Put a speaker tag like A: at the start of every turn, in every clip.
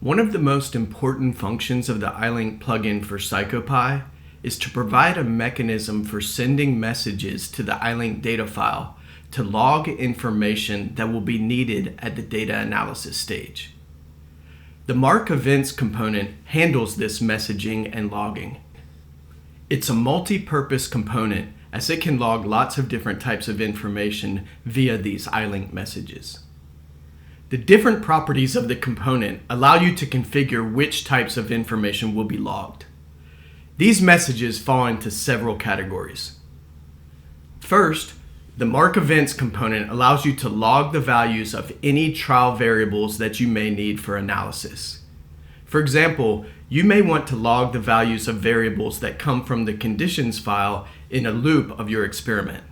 A: One of the most important functions of the EyeLink plugin for PsychoPy is to provide a mechanism for sending messages to the EyeLink data file to log information that will be needed at the data analysis stage. The MarkEvents component handles this messaging and logging. It's a multi-purpose component as it can log lots of different types of information via these EyeLink messages. The different properties of the component allow you to configure which types of information will be logged. These messages fall into several categories. First, the MarkEvents component allows you to log the values of any trial variables that you may need for analysis. For example, you may want to log the values of variables that come from the conditions file in a loop of your experiment.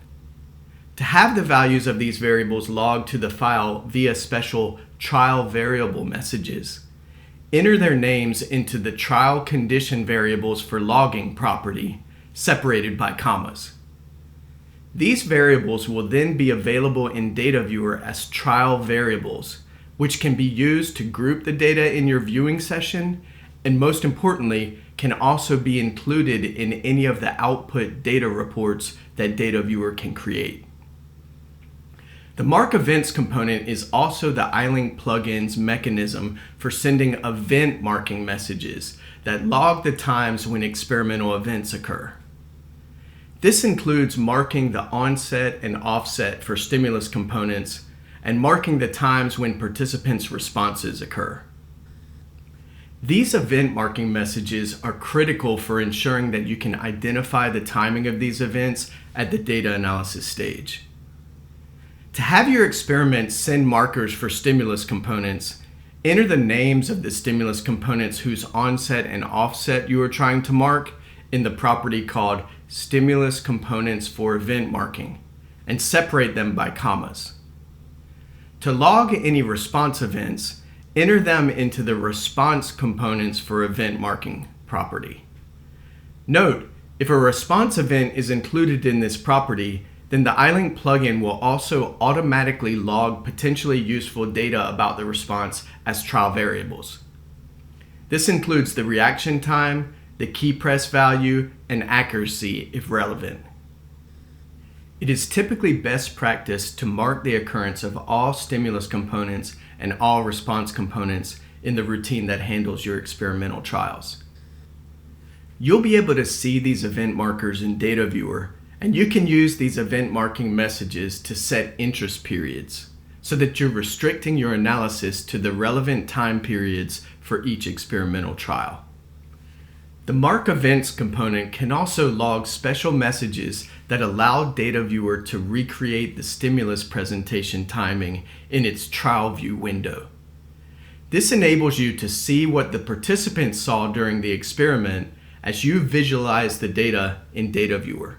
A: To have the values of these variables logged to the file via special trial variable messages, enter their names into the trial condition variables for logging property, separated by commas. These variables will then be available in Data Viewer as trial variables, which can be used to group the data in your viewing session, and most importantly, can also be included in any of the output data reports that Data Viewer can create. The MarkEvents component is also the EyeLink plugin's mechanism for sending event marking messages that log the times when experimental events occur. This includes marking the onset and offset for stimulus components and marking the times when participants' responses occur. These event marking messages are critical for ensuring that you can identify the timing of these events at the data analysis stage. To have your experiment send markers for stimulus components, enter the names of the stimulus components whose onset and offset you are trying to mark in the property called Stimulus Components for Event Marking, and separate them by commas. To log any response events, enter them into the Response Components for Event Marking property. Note, if a response event is included in this property, then the EyeLink plugin will also automatically log potentially useful data about the response as trial variables. This includes the reaction time, the key press value, and accuracy if relevant. It is typically best practice to mark the occurrence of all stimulus components and all response components in the routine that handles your experimental trials. You'll be able to see these event markers in Data Viewer, and you can use these event marking messages to set interest periods so that you're restricting your analysis to the relevant time periods for each experimental trial. The MarkEvents component can also log special messages that allow Data Viewer to recreate the stimulus presentation timing in its trial view window. This enables you to see what the participants saw during the experiment as you visualize the data in Data Viewer.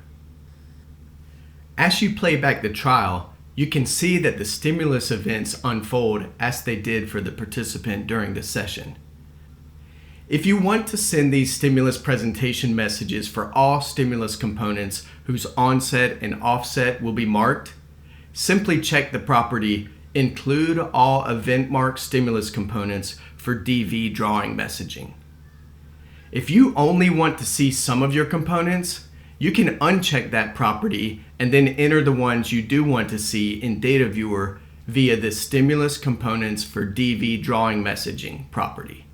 A: As you play back the trial, you can see that the stimulus events unfold as they did for the participant during the session. If you want to send these stimulus presentation messages for all stimulus components whose onset and offset will be marked, simply check the property Include All Event Marked Stimulus Components for DV drawing messaging. If you only want to see some of your components, you can uncheck that property and then enter the ones you do want to see in Data Viewer via the Stimulus Components for DV Drawing Messaging property.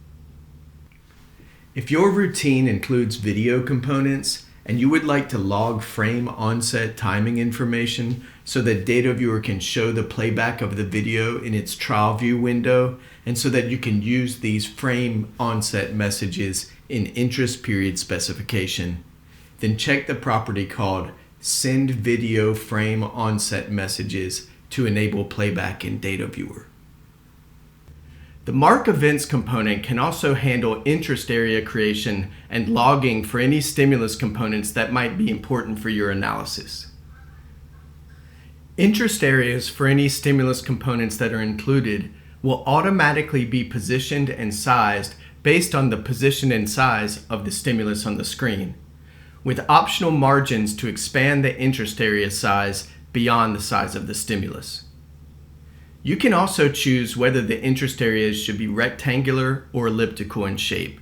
A: If your routine includes video components and you would like to log frame onset timing information so that Data Viewer can show the playback of the video in its trial view window, and so that you can use these frame onset messages in interest period specification, then check the property called Send Video Frame Onset Messages to enable playback in Data Viewer. The MarkEvents component can also handle interest area creation and logging for any stimulus components that might be important for your analysis. Interest areas for any stimulus components that are included will automatically be positioned and sized based on the position and size of the stimulus on the screen, with optional margins to expand the interest area size beyond the size of the stimulus. You can also choose whether the interest areas should be rectangular or elliptical in shape.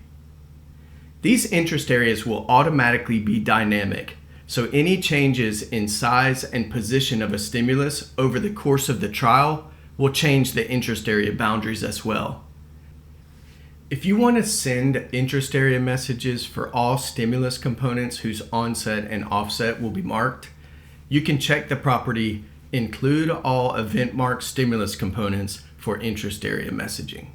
A: These interest areas will automatically be dynamic, so any changes in size and position of a stimulus over the course of the trial will change the interest area boundaries as well. If you want to send interest area messages for all stimulus components whose onset and offset will be marked, you can check the property Include All Event Marked Stimulus Components for interest area messaging.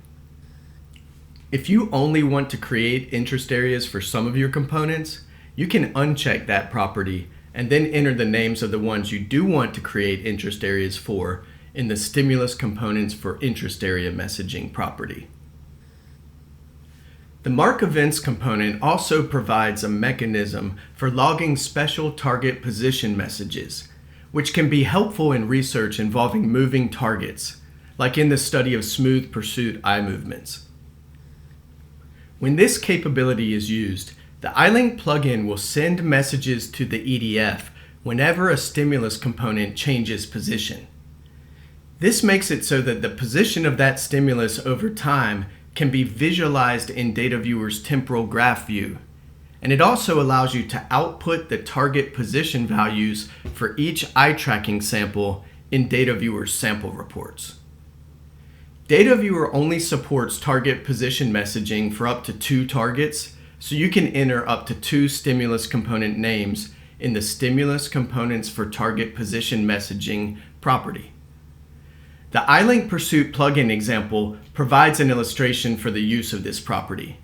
A: If you only want to create interest areas for some of your components, you can uncheck that property and then enter the names of the ones you do want to create interest areas for in the Stimulus Components for Interest Area Messaging property. The MarkEvents component also provides a mechanism for logging special target position messages, which can be helpful in research involving moving targets, like in the study of smooth pursuit eye movements. When this capability is used, the EyeLink plugin will send messages to the EDF whenever a stimulus component changes position. This makes it so that the position of that stimulus over time can be visualized in DataViewer's temporal graph view. And it also allows you to output the target position values for each eye tracking sample in DataViewer's sample reports. DataViewer only supports target position messaging for up to 2 targets, so you can enter up to 2 stimulus component names in the Stimulus Components for Target Position Messaging property. The EyeLink Pursuit plugin example provides an illustration for the eye of this property.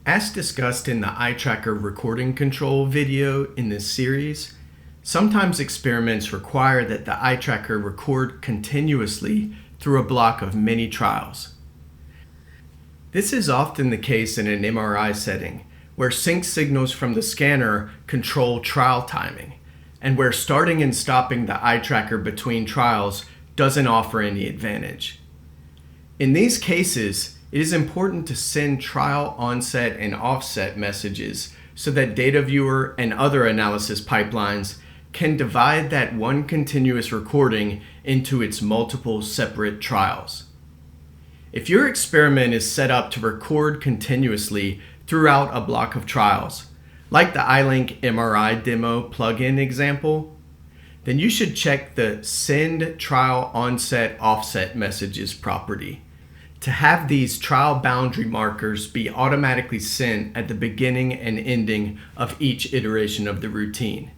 A: As discussed in the eye tracker recording control video in this series, sometimes experiments require that the eye tracker record continuously through a block of many trials. This is often the case in an MRI setting, where sync signals from the scanner control trial timing, and where starting and stopping the eye tracker between trials doesn't offer any advantage. In these cases, it is important to send trial onset and offset messages so that DataViewer and other analysis pipelines can divide that one continuous recording into its multiple separate trials. If your experiment is set up to record continuously throughout a block of trials, like the EyeLink MRI demo plugin example, then you should check the Send Trial Onset Offset Messages property to have these trial boundary markers be automatically sent at the beginning and ending of each iteration of the routine.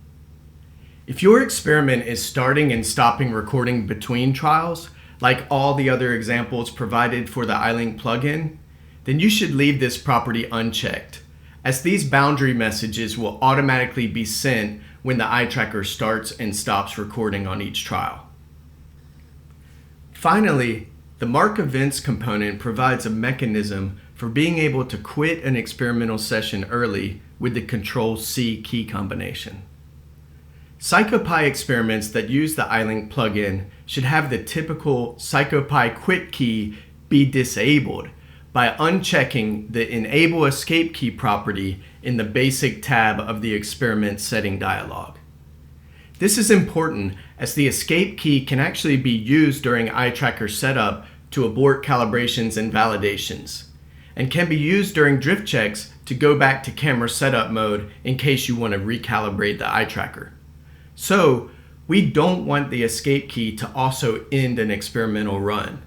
A: If your experiment is starting and stopping recording between trials, like all the other examples provided for the EyeLink plugin, then you should leave this property unchecked, as these boundary messages will automatically be sent when the eye tracker starts and stops recording on each trial. Finally, the MarkEvents component provides a mechanism for being able to quit an experimental session early with the Control-C key combination. PsychoPy experiments that use the EyeLink plugin should have the typical PsychoPy quit key be disabled by unchecking the Enable Escape Key property in the Basic tab of the experiment setting dialog. This is important as the escape key can actually be used during eye tracker setup to abort calibrations and validations, and can be used during drift checks to go back to camera setup mode in case you want to recalibrate the eye tracker. So, we don't want the escape key to also end an experimental run.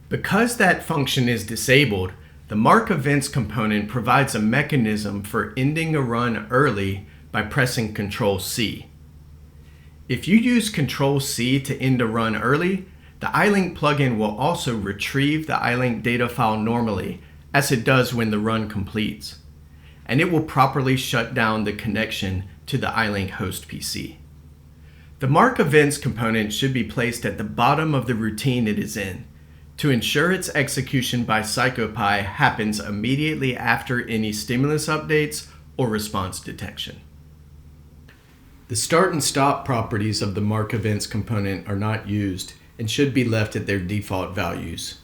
A: Because that function is disabled, the MarkEvents component provides a mechanism for ending a run early by pressing Control-C. If you use Control-C to end a run early, the EyeLink plugin will also retrieve the EyeLink data file normally, as it does when the run completes, and it will properly shut down the connection to the EyeLink host PC. The MarkEvents component should be placed at the bottom of the routine it is in, to ensure its execution by PsychoPy happens immediately after any stimulus updates or response detection. The start and stop properties of the MarkEvents component are not used and should be left at their default values.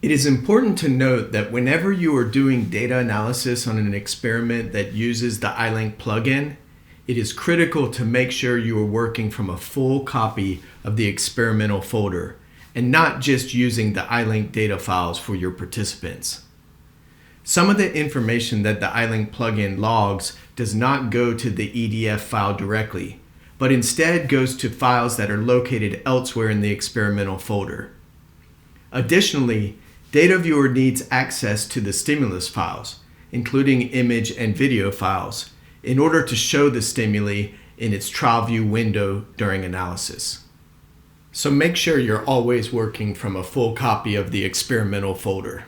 A: It is important to note that whenever you are doing data analysis on an experiment that uses the EyeLink plugin, it is critical to make sure you are working from a full copy of the experimental folder and not just using the EyeLink data files for your participants. Some of the information that the EyeLink plugin logs does not go to the EDF file directly, but instead goes to files that are located elsewhere in the experimental folder. Additionally, DataViewer needs access to the stimulus files, including image and video files, in order to show the stimuli in its trial view window during analysis. So make sure you're always working from a full copy of the experimental folder.